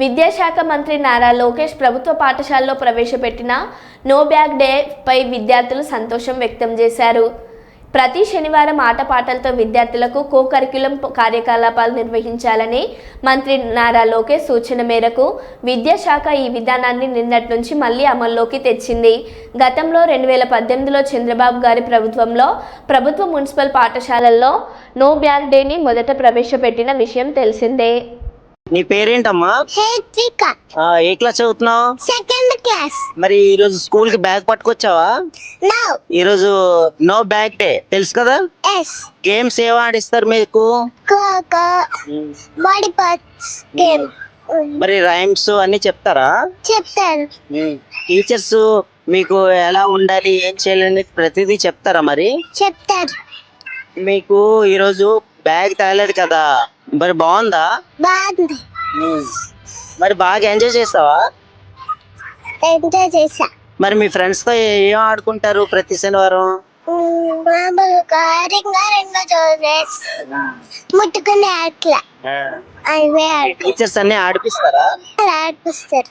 విద్యాశాఖ మంత్రి నారా లోకేష్ ప్రభుత్వ పాఠశాలలో ప్రవేశపెట్టిన నో బ్యాగ్ డే పై విద్యార్థులు సంతోషం వ్యక్తం చేశారు. ప్రతి శనివారం ఆటపాటలతో విద్యార్థులకు కో కరిక్యులం కార్యకలాపాలు నిర్వహించాలని మంత్రి నారా లోకేష్ సూచన మేరకు విద్యాశాఖ ఈ విధానాన్ని నిన్నటి నుంచి మళ్లీ అమల్లోకి తెచ్చింది. గతంలో 2018లో చంద్రబాబు గారి ప్రభుత్వంలో ప్రభుత్వ మున్సిపల్ పాఠశాలల్లో నో బ్యాగ్ డేని మొదట ప్రవేశపెట్టిన విషయం తెలిసిందే. నీ పేరేంటమ్మా? హేత్రిక. ఏ క్లాస్ చదువుతున్నావు? Second class. మరి ఈ రోజు స్కూల్ కి బ్యాగ్ పట్టుకొచ్చావా? నో. ఈ రోజు నో బ్యాగ్ డే తెలుసు కదా? ఎస్. గేమ్స్ ఏం ఆడిస్తారు మీకు? కోకో, బాడీ పార్ట్స్ గేమ్. మరి రైమ్స్ అన్ని చెప్తారా? చెప్తారు. టీచర్స్ మీకు ఎలా ఉండాలి, ఏం చేయాలని ప్రతిదీ చెప్తారా? మరి చెప్తారు. మీకు ఈరోజు బ్యాగ్ తగలడు కదా, మరి బాగుందా? బాగుంది. మరి బాగా ఎంజాయ్ చేస్తావా? ఎంజాయ్ చేసా. మరి మీ ఫ్రెండ్స్ తో ఏం ఆడుకుంటారు ప్రతి శనివారం? మామూలుగా రింగా జోరేస్ ముట్టుకునే ఆటల అవే టీచర్స్ అన్ని ఆడిపిస్తారా? ఆడిపిస్తారు.